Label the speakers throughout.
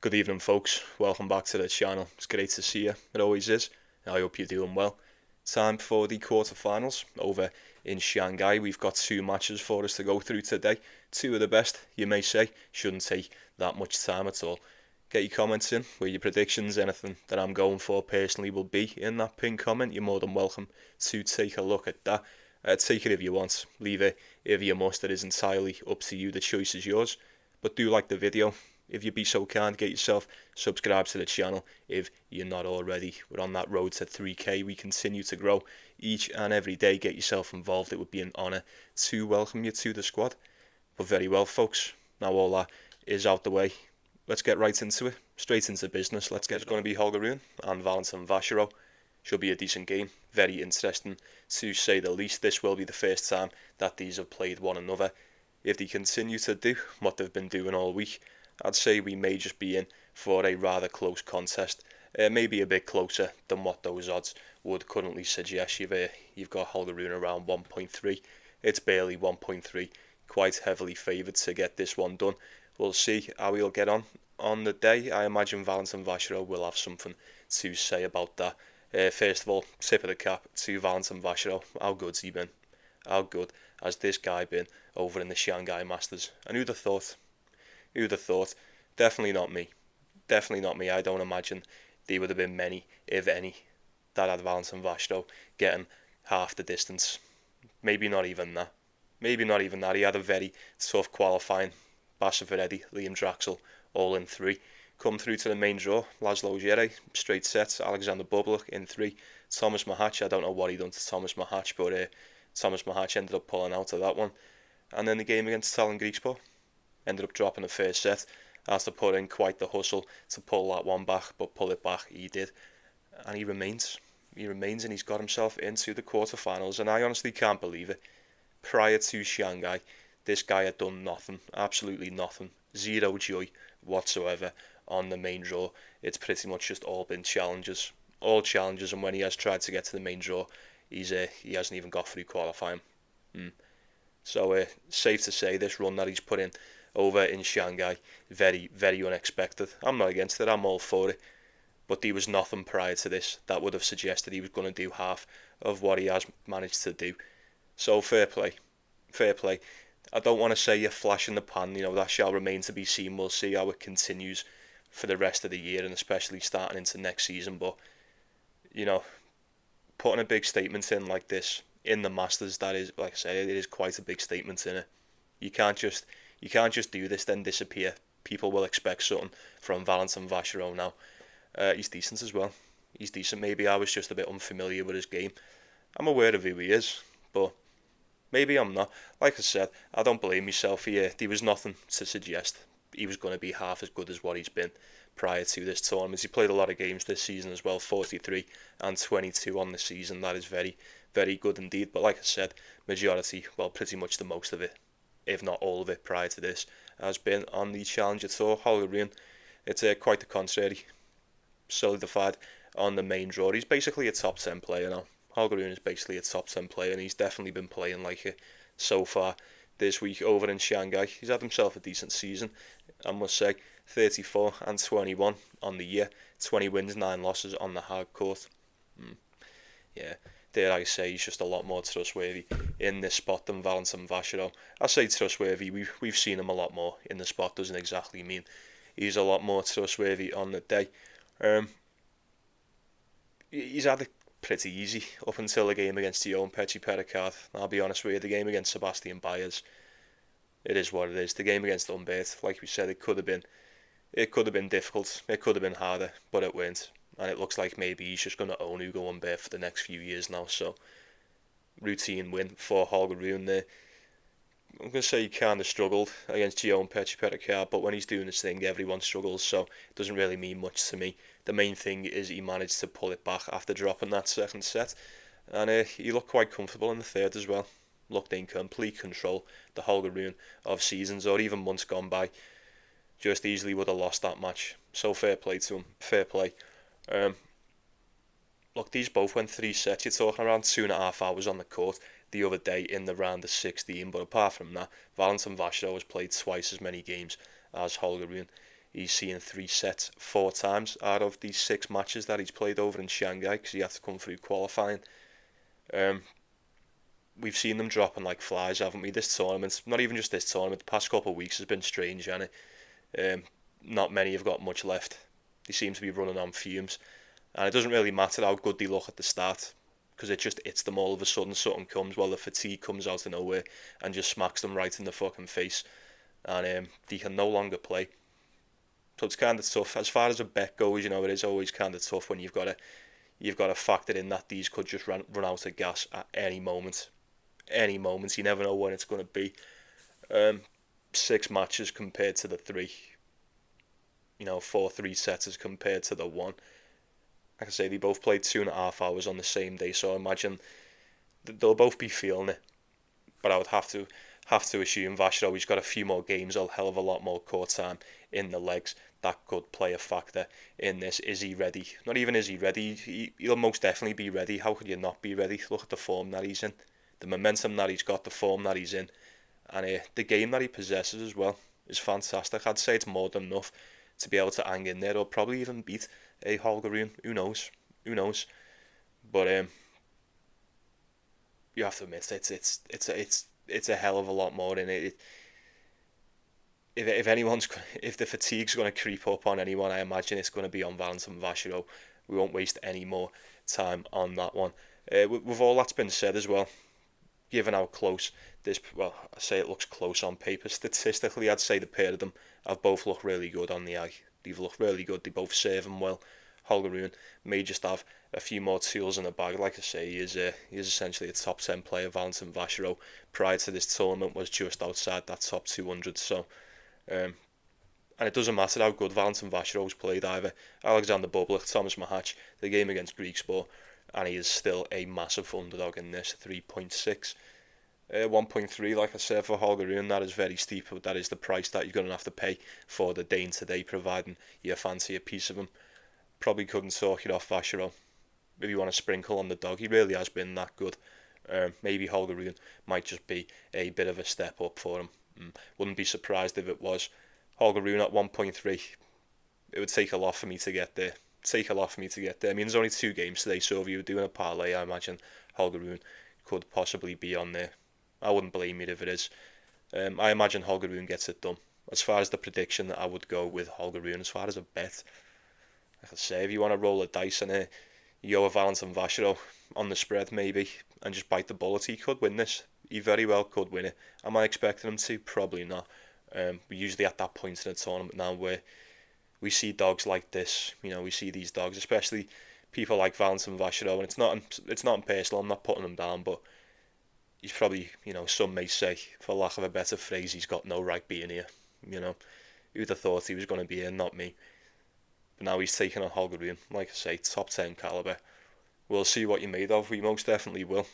Speaker 1: Good evening, folks. Welcome back to the channel. It's great to see you. It always is. I hope you're doing well. Time for the quarterfinals over in Shanghai. We've got two matches for us to go through today. Two of the best, you may say. Shouldn't take that much time at all. Get your comments in with your predictions. Anything that I'm going for personally will be in that pinned comment. You're more than welcome to take a look at that. Take it if you want. Leave it if you must. It is entirely up to you. The choice is yours. But do like the video. If you be so kind, get yourself subscribed to the channel if you're not already. We're on that road to 3k. We continue to grow each and every day. Get yourself involved. It would be an honour to welcome you to the squad. But very well, folks. Now all that is out the way. Let's get right into it. Straight into business. It's going to be Rune and Vacherot. Should be a decent game. Very interesting to say the least. This will be the first time that these have played one another. If they continue to do what they've been doing all week, I'd say we may just be in for a rather close contest. Maybe a bit closer than what those odds would currently suggest. You've got Rune around 1.3. It's barely 1.3. Quite heavily favoured to get this one done. We'll see how he'll get on the day. I imagine Vacherot will have something to say about that. First of all, tip of the cap to Vacherot. How good's he been? How good has this guy been over in the Shanghai Masters? And who'd have thought? Who'd have thought? Definitely not me. Definitely not me. I don't imagine there would have been many, if any, that had Vacherot getting half the distance. Maybe not even that. Maybe not even that. He had a very tough qualifying. Vacherot, Liam Draxel, all in three. Come through to the main draw. Laszlo Djere, straight sets. Alexander Bublik in three. Thomas Mahach, I don't know what he done to Thomas Mahach, but Thomas Mahach ended up pulling out of that one. And then the game against Talon Griekspoor. Ended up dropping the first set. Has to put in quite the hustle to pull that one back, but pull it back he did. And he remains. He remains and he's got himself into the quarterfinals. And I honestly can't believe it. Prior to Shanghai, this guy had done nothing. Absolutely nothing. Zero joy whatsoever on the main draw. It's pretty much just all been challenges. All challenges, and when he has tried to get to the main draw, he hasn't even got through qualifying. So safe to say this run that he's put in over in Shanghai, very, very unexpected. I'm not against it, I'm all for it. But there was nothing prior to this that would have suggested he was going to do half of what he has managed to do. So fair play. Fair play. I don't want to say a flash in the pan, that shall remain to be seen. We'll see how it continues for the rest of the year and especially starting into next season. But, putting a big statement in like this in the Masters, that is, like I say, it is quite a big statement in it. You can't just do this then disappear. People will expect something from Vacherot now. He's decent as well. He's decent. Maybe I was just a bit unfamiliar with his game. I'm aware of who he is, but maybe I'm not. Like I said, I don't blame myself here. There was nothing to suggest he was going to be half as good as what he's been prior to this tournament. He played a lot of games this season as well, 43 and 22 on the season. That is very, very good indeed. But like I said, majority, well, pretty much the most of it, if not all of it prior to this, has been on the Challenger Tour. Rune, it's quite the contrary. Solidified on the main draw. He's basically a top 10 player now. Rune is basically a top 10 player, and he's definitely been playing like it so far this week over in Shanghai. He's had himself a decent season, I must say. 34 and 21 on the year. 20 wins, 9 losses on the hard court. Yeah, dare I say he's just a lot more trustworthy in this spot than Vacherot. I say trustworthy, we've seen him a lot more in the spot, doesn't exactly mean he's a lot more trustworthy on the day. He's had it pretty easy up until the game against Djokovic. I'll be honest with you, the game against Sebastian Baez, it is what it is. The game against Humbert, like we said, it could have been difficult, it could have been harder, but it weren't. And it looks like maybe he's just going to own Hugo Humbert for the next few years now. So, routine win for Rune there. I'm going to say he kind of struggled against Djokovic, but when he's doing his thing, everyone struggles, so it doesn't really mean much to me. The main thing is he managed to pull it back after dropping that second set, and he looked quite comfortable in the third as well. Looked in complete control. The Rune of seasons or even months gone by just easily would have lost that match. So fair play to him. Fair play. Look, these both went 3 sets. You're talking around 2.5 hours on the court the other day in the round of 16. But apart from that, Vacherot has played twice as many games as Rune. he's seen 3 sets 4 times out of these 6 matches that he's played over in Shanghai, because he had to come through qualifying. We've seen them dropping like flies, haven't we? This tournament, not even just this tournament, the past couple of weeks has been strange, hasn't it? Not many have got much left. They seem to be running on fumes, and it doesn't really matter how good they look at the start, because it just hits them all of a sudden. Something comes, well, the fatigue comes out of nowhere and just smacks them right in the fucking face, and they can no longer play. So it's kind of tough. As far as a bet goes, it is always kind of tough when you've got to factor in that these could just run out of gas at any moment. Any moment, you never know when it's going to be. 6 matches compared to the 3. 4 3-setters compared to the 1. Like I say, they both played 2.5 hours on the same day, so I imagine they'll both be feeling it. But I would have to assume Vacherot, he's got a few more games, a hell of a lot more court time in the legs. That could play a factor in this. Is he ready? Not even is he ready. He'll most definitely be ready. How could you not be ready? Look at the form that he's in, the momentum that he's got, the form that he's in, and the game that he possesses as well is fantastic. I'd say it's more than enough to be able to hang in there, or probably even beat a Holger Rune. Who knows? But you have to admit it's a hell of a lot more in it. If the fatigue's going to creep up on anyone, I imagine it's going to be on Valentin Vacherot. We won't waste any more time on that one. With all that's been said as well, given how close this, I say it looks close on paper. Statistically, I'd say the pair of them have both looked really good on the eye. They've looked really good. They both serve them well. Holger Rune may just have a few more tools in the bag. Like I say, he is essentially a top 10 player. Valentin Vacherot, prior to this tournament, was just outside that top 200. So, and it doesn't matter how good Valentin Vacherot's played either. Alexander Bublik, Thomas Mahac, the game against Griekspoor, and he is still a massive underdog in this, 3.6. 1.3, like I said, for Holger Rune. That is very steep, but that is the price that you're going to have to pay for the Dane today, providing you fancy a piece of him. Probably couldn't talk it off Vacherot. If you want to sprinkle on the dog, he really has been that good. Maybe Holger Rune might just be a bit of a step up for him. Wouldn't be surprised if it was. Holger Rune at 1.3. It would take a lot for me to get there. I mean, there's only 2 games today, so if you were doing a parlay, I imagine Holger Rune could possibly be on there. I wouldn't blame you if it is. I imagine Holger Rune gets it done. As far as the prediction, I would go with Holger Rune. As far as a bet, like I say, if you want to roll a dice and you go with Valentin Vacherot on the spread maybe, and just bite the bullet, he could win this. He very well could win it. Am I expecting him to? Probably not. We're usually at that point in the tournament now where we see dogs like this. We see these dogs, especially people like Valentin Vacherot, and it's not personal. I'm not putting him down, but he's probably, some may say, for lack of a better phrase, he's got no right being here. Who'd have thought he was going to be here? Not me. But now he's taking on Holger Rune, like I say, top 10 caliber. We'll see what you're made of. We most definitely will.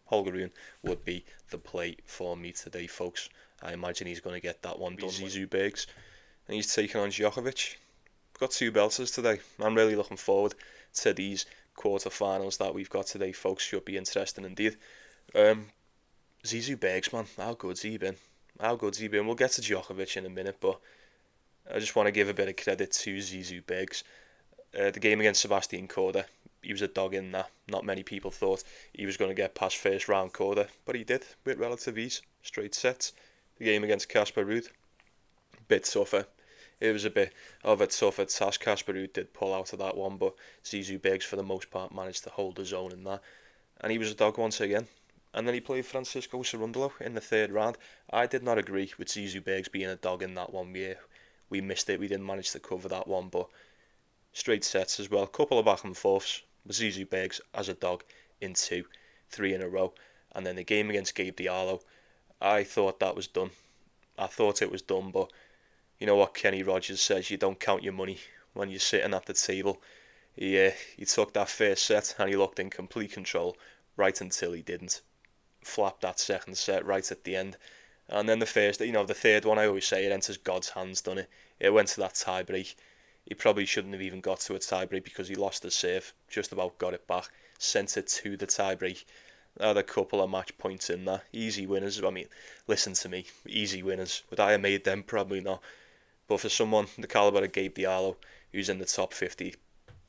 Speaker 1: Holger Rune would be the play for me today, folks. I imagine he's going to get that one done. Zizou Bergs, and he's taking on Djokovic. We've got 2 belters today. I'm really looking forward to these quarterfinals that we've got today, folks. Should be interesting indeed. Zizou Bergs, man, how good's he been? We'll get to Djokovic in a minute, but I just want to give a bit of credit to Zizou Bergs. The game against Sebastian Korda, he was a dog in that. Not many people thought he was going to get past first round Korda, but he did with relative ease, straight sets. The game against Casper Ruud, bit tougher. It was a bit of a tougher task. Casper Ruud did pull out of that one, but Zizou Bergs for the most part managed to hold his own in that, and he was a dog once again. And then he played Francisco Cerundolo in the 3rd round. I did not agree with Zizou Bergs being a dog in that one. We missed it. We didn't manage to cover that one, but straight sets as well. Couple of back and forths. But Zizou Bergs as a dog in 2, 3 in a row. And then the game against Gabe Diallo, I thought that was done. I thought it was done, but you know what Kenny Rogers says, you don't count your money when you're sitting at the table. He took that first set and he looked in complete control right until he didn't. Flapped that second set right at the end. And then the 3rd one, I always say it enters God's hands, doesn't it? It went to that tie break. He probably shouldn't have even got to a tie break because he lost the serve. Just about got it back. Sent it to the tie break. Had a couple of match points in there. Easy winners. I mean, listen to me. Easy winners. Would I have made them? Probably not. But for someone the calibre of Gabe Diallo, who's in the top 50,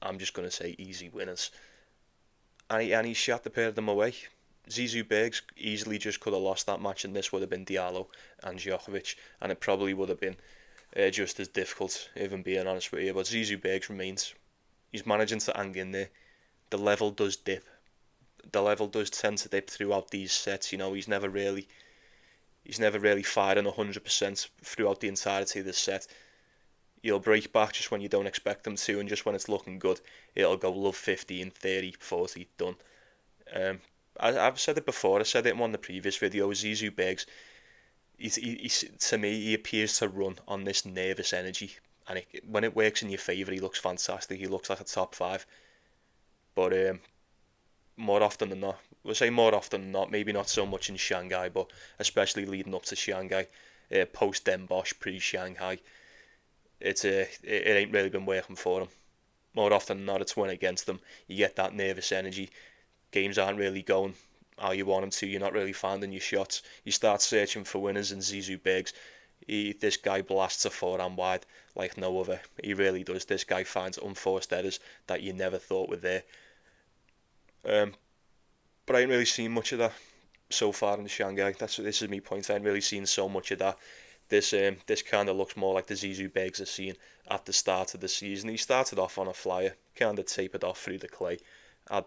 Speaker 1: I'm just going to say easy winners. And he shot the pair of them away. Zizou Bergs easily just could have lost that match, and this would have been Diallo and Djokovic, and it probably would have been just as difficult, if I'm being honest with you. But Zizou Bergs remains. He's managing to hang in there. The level does dip. The level does tend to dip throughout these sets. You know, he's never really firing 100% throughout the entirety of the set. He'll break back just when you don't expect him to, and just when it's looking good, it'll go love 15, 30, 40, done. I've said it before, I said it in one of the previous videos, Zizou Bergs, to me, he appears to run on this nervous energy, and when it works in your favour, he looks fantastic, he looks like a top 5, but more often than not, we'll say more often than not, maybe not so much in Shanghai, but especially leading up to Shanghai, post Den Bosch, pre-Shanghai, it ain't really been working for him. More often than not, it's went against them. You get that nervous energy. Games aren't really going how you want them to. You're not really finding your shots. You start searching for winners, and Zizou Bergs, this guy blasts a forehand wide like no other. He really does. This guy finds unforced errors that you never thought were there. But I ain't really seen much of that so far in Shanghai. This is my point. I ain't really seen so much of that. This kind of looks more like the Zizou Bergs I've seen at the start of the season. He started off on a flyer, kind of tapered off through the clay, had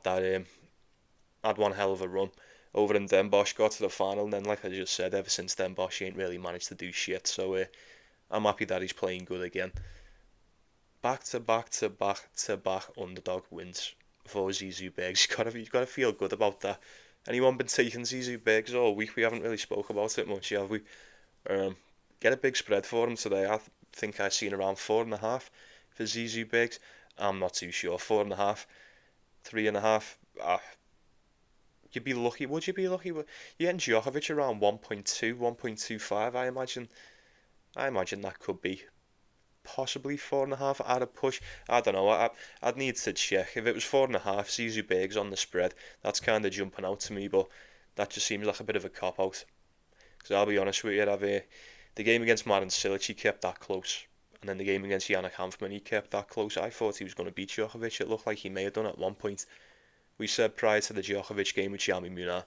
Speaker 1: one hell of a run over in Den Bosch, got to the final, and then like I just said, ever since Den Bosch he ain't really managed to do shit. So I'm happy that he's playing good again. Back to back underdog wins for Zizou Bergs. You've got to feel good about that. Anyone been taking Zizou Bergs all week? We haven't really spoke about it much, have we? Get a big spread for him today. I think I've seen around 4.5 for Zizou Bergs. I'm not too sure. 4.5, 3.5. You'd be lucky. Would you be lucky? You're getting Djokovic around 1.2, 1.25. I imagine that could be possibly 4.5 at a push. I don't know. I'd need to check. If it was 4.5, Zizou Bergs on the spread, that's kind of jumping out to me. But that just seems like a bit of a cop out. Because I'll be honest with you, the game against Marin Cilic, he kept that close. And then the game against Yannick Hanfmann, he kept that close. I thought he was going to beat Djokovic. It looked like he may have done at one point. We said prior to the Djokovic game with Jamie Munar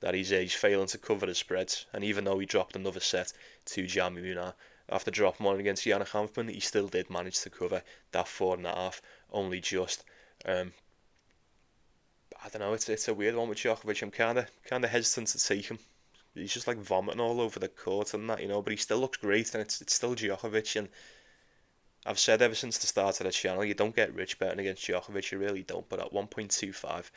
Speaker 1: that he's failing to cover his spreads. And even though he dropped another set to Jamie Munar, after dropping one against Yannick Hanfmann, he still did manage to cover that 4.5, only just. I don't know, it's a weird one with Djokovic. I'm kind of hesitant to take him. He's just like vomiting all over the court and that, but he still looks great, and it's still Djokovic. And I've said ever since the start of the channel, you don't get rich betting against Djokovic, you really don't. But at 1.25,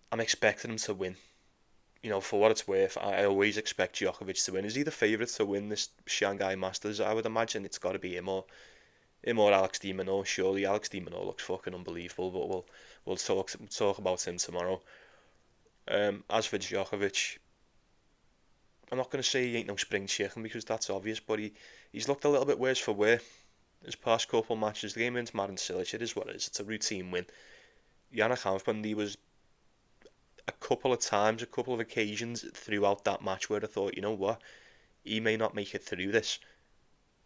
Speaker 1: I'm expecting him to win. For what it's worth, I always expect Djokovic to win. Is he the favourite to win this Shanghai Masters? I would imagine it's got to be him or Alex de Minaur. Surely Alex de Minaur looks fucking unbelievable, but we'll talk about him tomorrow. As for Djokovic, I'm not going to say he ain't no spring chicken because that's obvious, but he's looked a little bit worse for wear. His past couple matches, the game against Marin Cilic, it is what it is. It's a routine win. Yannick Hanfmann, he was a couple of occasions throughout that match where I thought, you know what, he may not make it through this,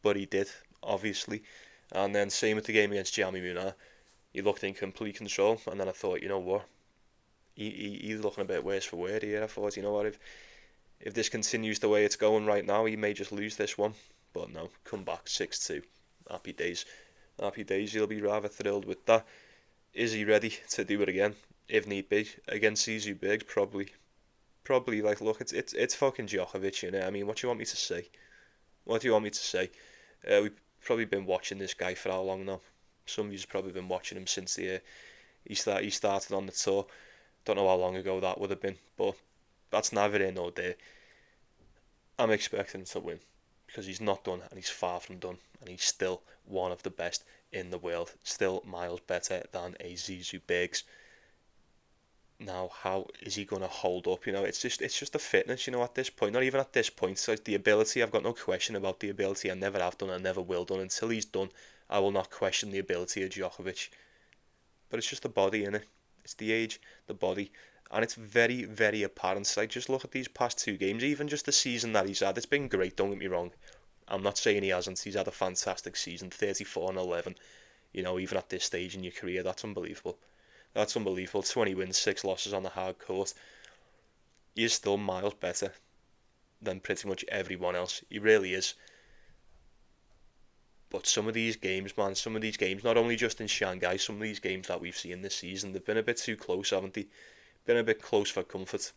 Speaker 1: but he did, obviously. And then same with the game against Jamie Munar, he looked in complete control, and then I thought, you know what, he's looking a bit worse for wear here. I thought, you know what, if this continues the way it's going right now, he may just lose this one. But no, come back 6-2. Happy days. He'll be rather thrilled with that. Is he ready to do it again, if need be, against Zizou Bergs? Probably. Like, look, it's fucking Djokovic, I mean, what do you want me to say? We've probably been watching this guy for how long now? Some of you's probably been watching him since he started on the tour. Don't know how long ago that would have been, but that's neither here nor there. I'm expecting him to win because he's not done, and he's far from done, and he's still one of the best in the world, still miles better than a Zizou Bergs. Now, how is he going to hold up? It's just the fitness. At this point, not even at this point. It's like the ability. I've got no question about the ability. I never have done. I never will done. Until he's done, I will not question the ability of Djokovic. But it's just the body, innit? It's the age, the body, And it's very, very apparent. Like, just look at these past two games, even just the season that he's had. It's been great, don't get me wrong. I'm not saying he hasn't. He's had a fantastic season, 34-11. You know, even at this stage in your career, that's unbelievable. That's unbelievable. 20 wins, 6 losses on the hard court. He is still miles better than pretty much everyone else. He really is. But some of these games, man, not only just in Shanghai, some of these games that we've seen this season, they've been a bit too close, haven't they? Been a bit close for comfort.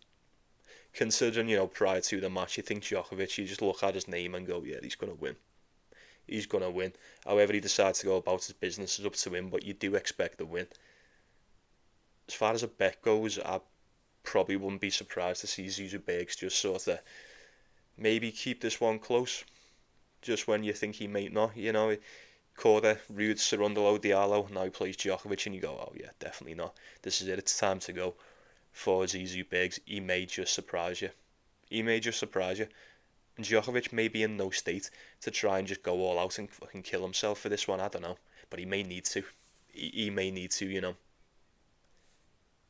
Speaker 1: Considering, you know, prior to the match, you think Djokovic, you just look at his name and go, yeah, he's going to win. He's going to win. However he decides to go about his business is up to him, but you do expect a win. As far as a bet goes, I probably wouldn't be surprised to see Bergs just sort of maybe keep this one close. Just when you think he might not, you know, Korda, Rune, Cerundolo, Diallo, now he plays Djokovic and you go, oh yeah, definitely not. This is it, it's time to go for Bergs. He may just surprise you. And Djokovic may be in no state to try and just go all out and fucking kill himself for this one, I don't know. But he may need to. He may need to, you know.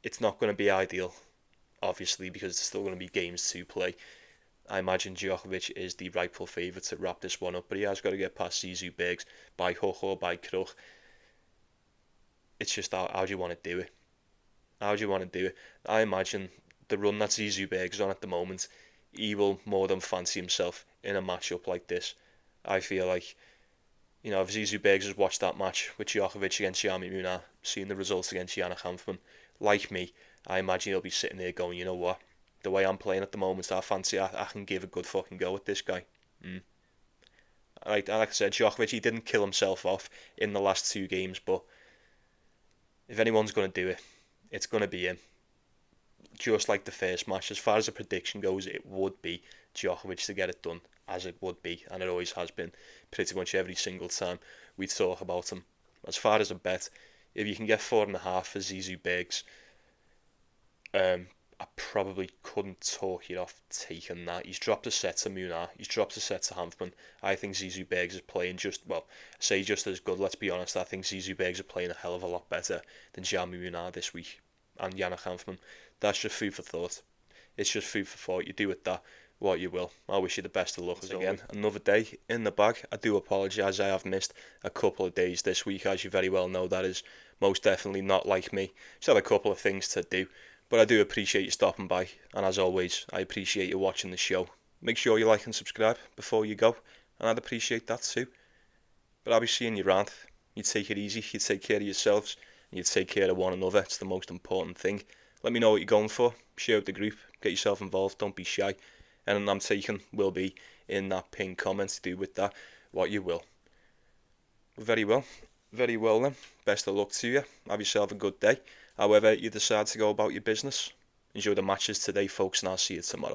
Speaker 1: It's not going to be ideal, obviously, because there's still going to be games to play. I imagine Djokovic is the rightful favourite to wrap this one up, but he has got to get past Bergs by hook or by crook. It's just how do you want to do it? How do you want to do it? I imagine the run that Bergs is on at the moment, he will more than fancy himself in a matchup like this. I feel like, you know, if Bergs has watched that match with Djokovic against Yami Muna, seen the results against Jana Hanfman, like me, I imagine he'll be sitting there going, you know what? The way I'm playing at the moment, I fancy I can give a good fucking go at this guy. Like I said, Djokovic, he didn't kill himself off in the last two games, but if anyone's going to do it, it's going to be him. Just like the first match, as far as the prediction goes, it would be Djokovic to get it done, as it would be, and it always has been, pretty much every single time we talk about him. As far as a bet, if you can get 4.5 for Bergs, I probably couldn't talk you off taking that. He's dropped a set to Munar. He's dropped a set to Hanfman. I think Bergs is playing just as good. Let's be honest. I think Bergs are playing a hell of a lot better than Jamie Munar this week and Jana Hanfman. That's just food for thought. It's just food for thought. You do with that what you will. I wish you the best of luck as again. Another day in the bag. I do apologise. I have missed a couple of days this week, as you very well know. That is most definitely not like me. Just had a couple of things to do. But I do appreciate you stopping by, and as always, I appreciate you watching the show. Make sure you like and subscribe before you go, and I'd appreciate that too. But I'll be seeing you around. You take it easy, you take care of yourselves, and you take care of one another. It's the most important thing. Let me know what you're going for. Share with the group, get yourself involved, don't be shy. And I'm taking will be in that pinned comment to do with that what you will. Very well then. Best of luck to you. Have yourself a good day. However you decide to go about your business. Enjoy the matches today, folks, and I'll see you tomorrow.